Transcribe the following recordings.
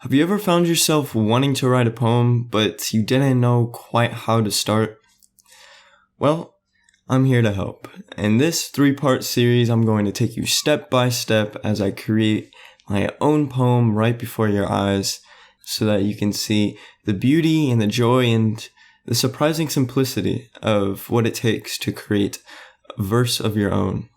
Have you ever found yourself wanting to write a poem, but you didn't know quite how to start? Well, I'm here to help. In this 3-part series, I'm going to take you step by step as I create my own poem right before your eyes so that you can see the beauty and the joy and the surprising simplicity of what it takes to create a verse of your own.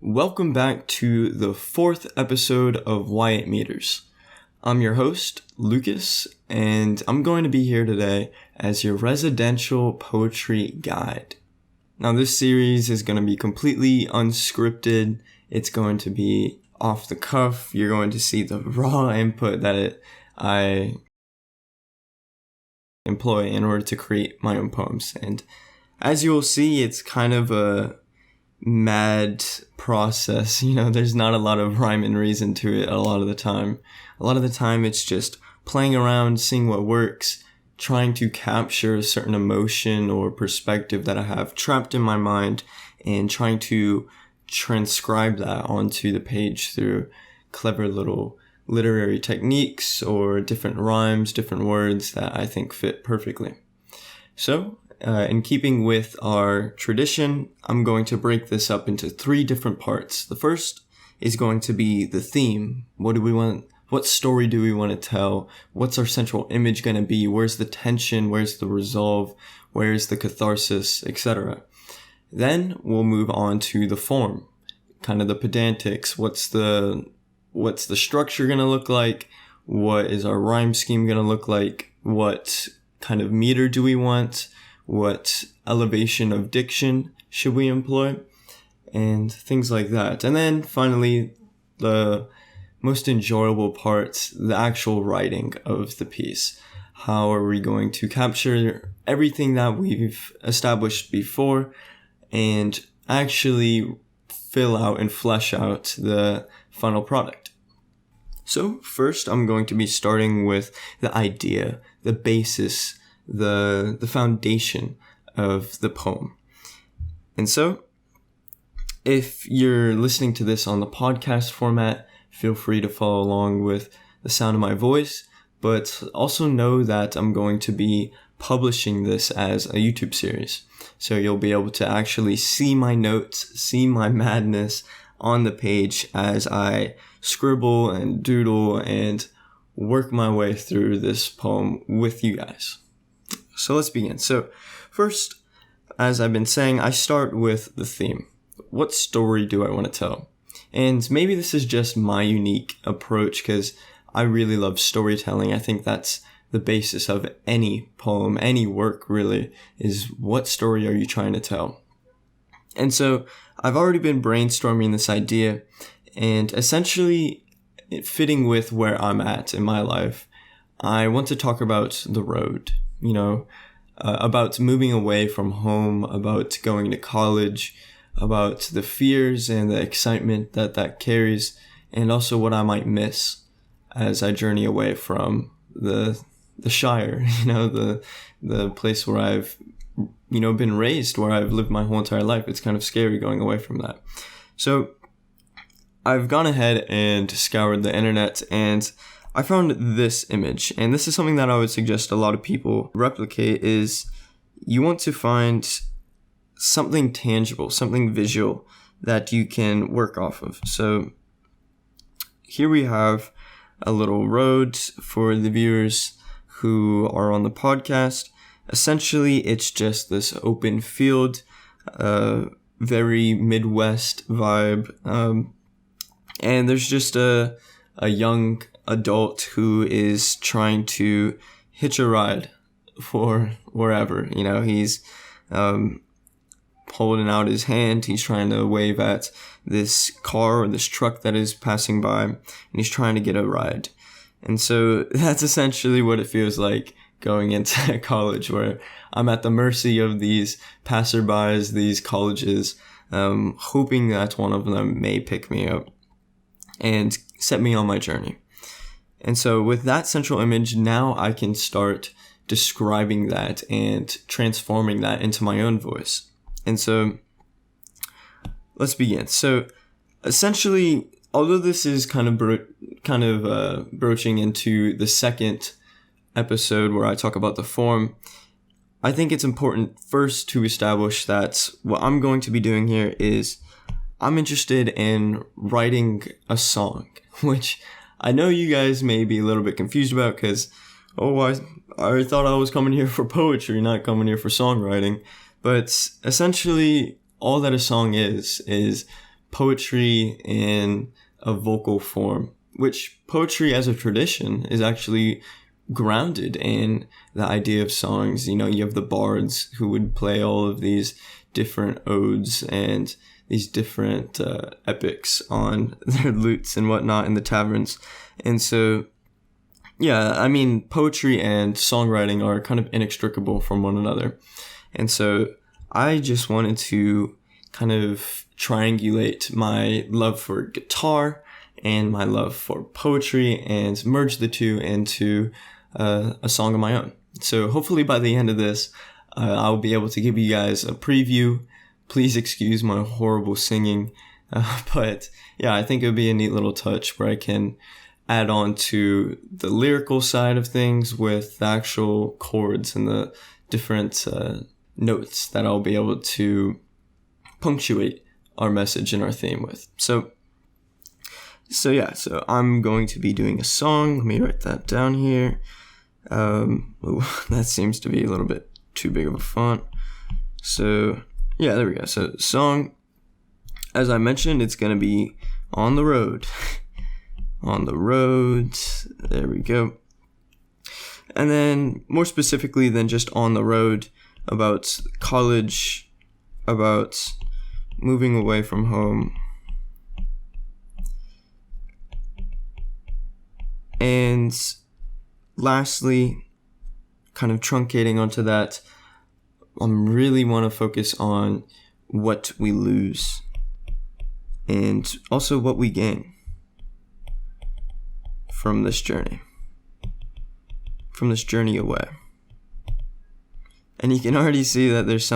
Welcome back to the 4th episode of WhyItMeters. I'm your host, Lucas, and I'm going to be here today as your residential poetry guide. Now, this series is going to be completely unscripted. It's going to be off the cuff. You're going to see the raw input that I employ in order to create my own poems. And as you will see, it's kind of a mad process. There's not a lot of rhyme and reason to it a lot of the time. A lot of the time it's just playing around, seeing what works, trying to capture a certain emotion or perspective that I have trapped in my mind and trying to transcribe that onto the page through clever little literary techniques or different rhymes, different words that I think fit perfectly. So, in keeping with our tradition, I'm going to break this up into 3 different parts. The first is going to be the theme. What story do we want to tell? What's our central image going to be? Where's the tension? Where's the resolve? Where's the catharsis, etc.? Then we'll move on to the form, kind of the pedantics. What's the structure going to look like? What is our rhyme scheme going to look like? What kind of meter do we want? What elevation of diction should we employ? And things like that. And then finally, the most enjoyable part, the actual writing of the piece. How are we going to capture everything that we've established before and actually fill out and flesh out the final product? So first, I'm going to be starting with the idea, the basis, the foundation of the poem. And so, if you're listening to this on the podcast format, feel free to follow along with the sound of my voice, but also know that I'm going to be publishing this as a YouTube series. So you'll be able to actually see my notes, see my madness on the page as I scribble and doodle and work my way through this poem with you guys. So let's begin. So first, as I've been saying, I start with the theme. What story do I want to tell? And maybe this is just my unique approach because I really love storytelling. I think that's the basis of any poem, any work really, is what story are you trying to tell? And so I've already been brainstorming this idea and essentially fitting with where I'm at in my life. I want to talk about the road. About moving away from home, about going to college, about the fears and the excitement that carries, and also what I might miss as I journey away from the Shire, the place where I've, been raised, where I've lived my whole entire life. It's kind of scary going away from that. So I've gone ahead and scoured the internet and I found this image, and this is something that I would suggest a lot of people replicate, is you want to find something tangible, something visual that you can work off of. So here we have a little road for the viewers who are on the podcast. Essentially, it's just this open field, very Midwest vibe, and there's just a young adult who is trying to hitch a ride for wherever. He's holding out his hand. He's trying to wave at this car or this truck that is passing by, and he's trying to get a ride. And so that's essentially what it feels like going into college, where I'm at the mercy of these passerbys, these colleges, hoping that one of them may pick me up and set me on my journey. And so with that central image, now I can start describing that and transforming that into my own voice. And so let's begin. So essentially, although this is kind of broaching into the second episode where I talk about the form, I think it's important first to establish that what I'm going to be doing here is I'm interested in writing a song, which I know you guys may be a little bit confused about because, I thought I was coming here for poetry, not coming here for songwriting. But essentially, all that a song is poetry in a vocal form, which poetry as a tradition is actually grounded in the idea of songs. You know, you have the bards who would play all of these different odes and these different epics on their lutes and whatnot in the taverns. And so, yeah, I mean, poetry and songwriting are kind of inextricable from one another. And so I just wanted to kind of triangulate my love for guitar and my love for poetry and merge the two into a song of my own. So hopefully by the end of this, I'll be able to give you guys a preview. Please excuse my horrible singing. But yeah, I think it would be a neat little touch where I can add on to the lyrical side of things with the actual chords and the different notes that I'll be able to punctuate our message and our theme with. So I'm going to be doing a song. Let me write that down here. That seems to be a little bit too big of a font. So yeah, there we go. So song, as I mentioned, it's going to be On the Road. On the road. There we go. And then more specifically than just on the road, about college, about moving away from home. And lastly, kind of truncating onto that, I really want to focus on what we lose and also what we gain from this journey away. And you can already see that there's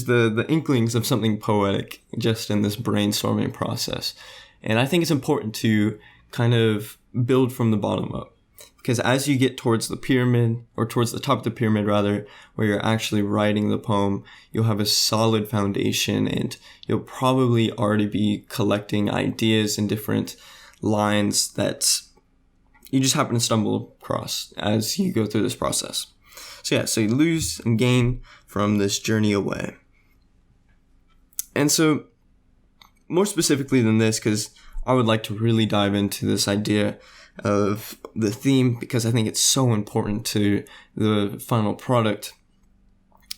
the inklings of something poetic just in this brainstorming process. And I think it's important to kind of build from the bottom up, because as you get towards the pyramid, or towards the top of the pyramid rather, where you're actually writing the poem, you'll have a solid foundation and you'll probably already be collecting ideas and different lines that you just happen to stumble across as you go through this process. So you lose and gain from this journey away. And so more specifically than this, because I would like to really dive into this idea of the theme, because I think it's so important to the final product,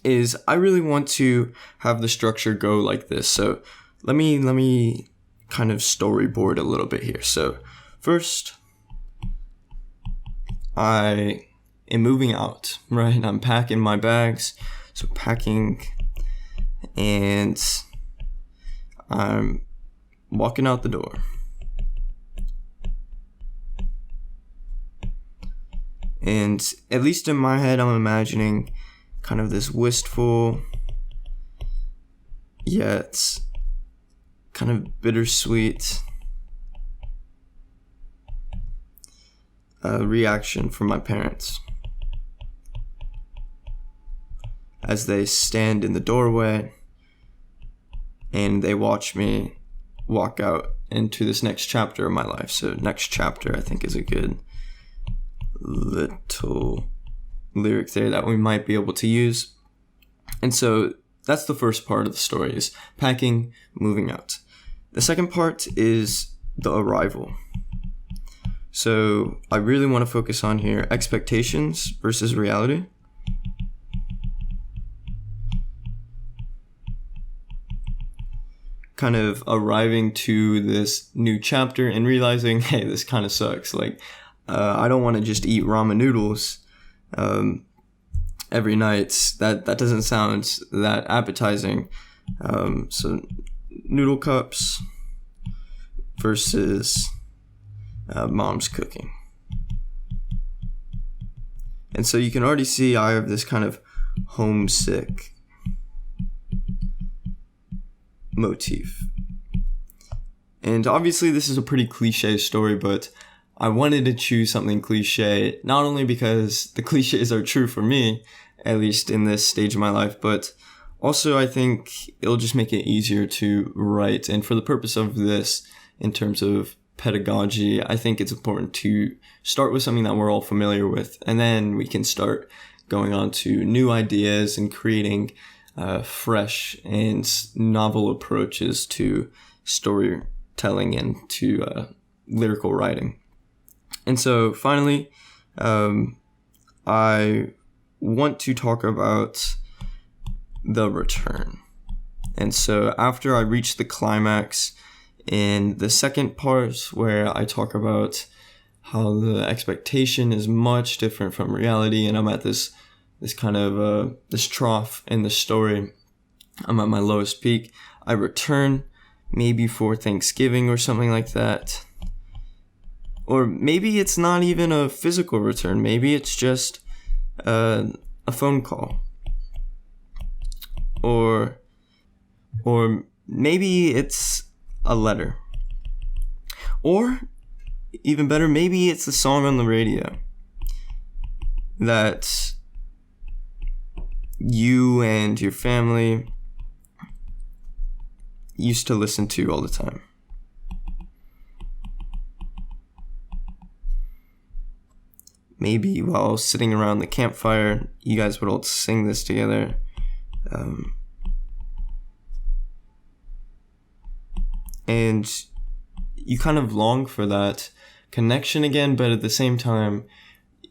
is I really want to have the structure go like this. So let me kind of storyboard a little bit here. So first, I am moving out, right? I'm packing my bags. So packing, and I'm walking out the door. And at least in my head, I'm imagining kind of this wistful, yet kind of bittersweet reaction from my parents as they stand in the doorway and they watch me walk out into this next chapter of my life. So next chapter, I think, is a good little lyric there that we might be able to use. And so that's the first part of the story, is packing, moving out. The second part is the arrival. So I really want to focus on here expectations versus reality. Kind of arriving to this new chapter and realizing, hey, this kind of sucks. Like, I don't want to just eat ramen noodles every night. That doesn't sound that appetizing. So noodle cups versus mom's cooking. And so you can already see I have this kind of homesick motif. And obviously this is a pretty cliche story, but I wanted to choose something cliche, not only because the cliches are true for me, at least in this stage of my life, but also I think it'll just make it easier to write. And for the purpose of this, in terms of pedagogy, I think it's important to start with something that we're all familiar with, and then we can start going on to new ideas and creating fresh and novel approaches to storytelling and to lyrical writing. And so finally, I want to talk about the return. And so after I reach the climax in the second part, where I talk about how the expectation is much different from reality, and I'm at this kind of this trough in the story, I'm at my lowest peak, I return maybe for Thanksgiving or something like that. Or maybe it's not even a physical return. Maybe it's just a phone call. Or maybe it's a letter. Or, even better, maybe it's a song on the radio that you and your family used to listen to all the time. Maybe while sitting around the campfire, you guys would all sing this together. And you kind of long for that connection again, but at the same time,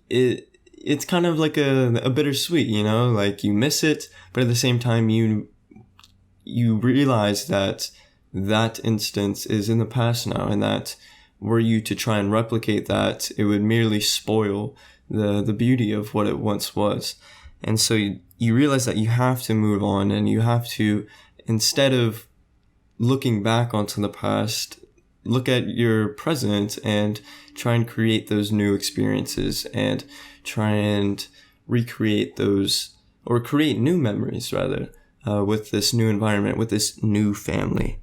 it's kind of like a bittersweet, you know? Like, you miss it, but at the same time, you realize that instance is in the past now, and that were you to try and replicate that, it would merely spoil the beauty of what it once was. And so you realize that you have to move on, and you have to, instead of looking back onto the past, look at your present and try and create those new experiences and try and recreate those, or create new memories rather, with this new environment, with this new family.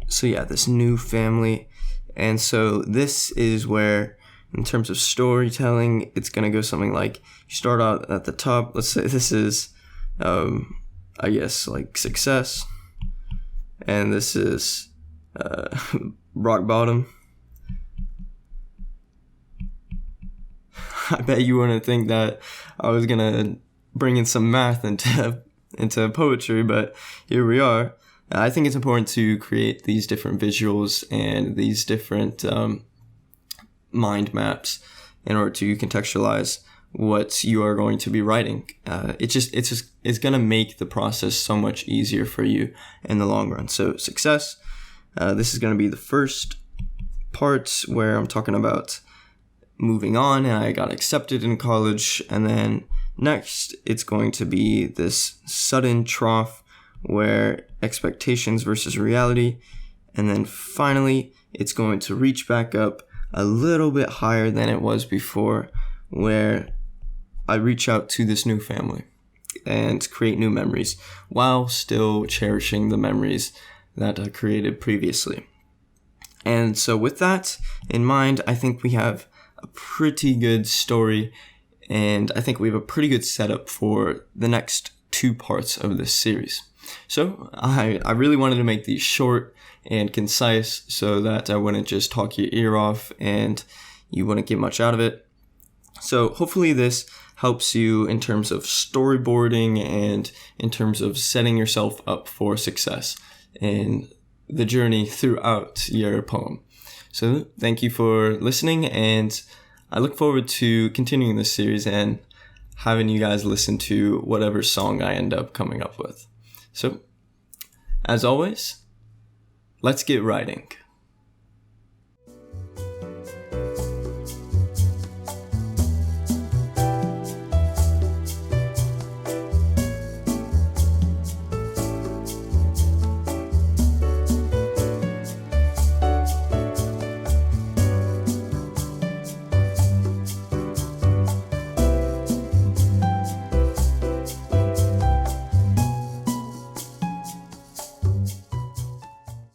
This new family. And so this is where, in terms of storytelling, it's going to go something like, you start out at the top. Let's say this is, like success. And this is rock bottom. I bet you wouldn't think that I was going to bring in some math into poetry, but here we are. I think it's important to create these different visuals and these different mind maps in order to contextualize what you are going to be writing. It's going to make the process so much easier for you in the long run. So success, this is going to be the first part where I'm talking about moving on, and I got accepted in college. And then next, it's going to be this sudden trough where expectations versus reality. And then finally, it's going to reach back up a little bit higher than it was before, where I reach out to this new family and create new memories while still cherishing the memories that I created previously. And so with that in mind, I think we have a pretty good story, and I think we have a pretty good setup for the next two parts of this series. So I really wanted to make these short and concise so that I wouldn't just talk your ear off and you wouldn't get much out of it. So hopefully this helps you in terms of storyboarding and in terms of setting yourself up for success in the journey throughout your poem. So thank you for listening, and I look forward to continuing this series and having you guys listen to whatever song I end up coming up with. So, as always, let's get writing.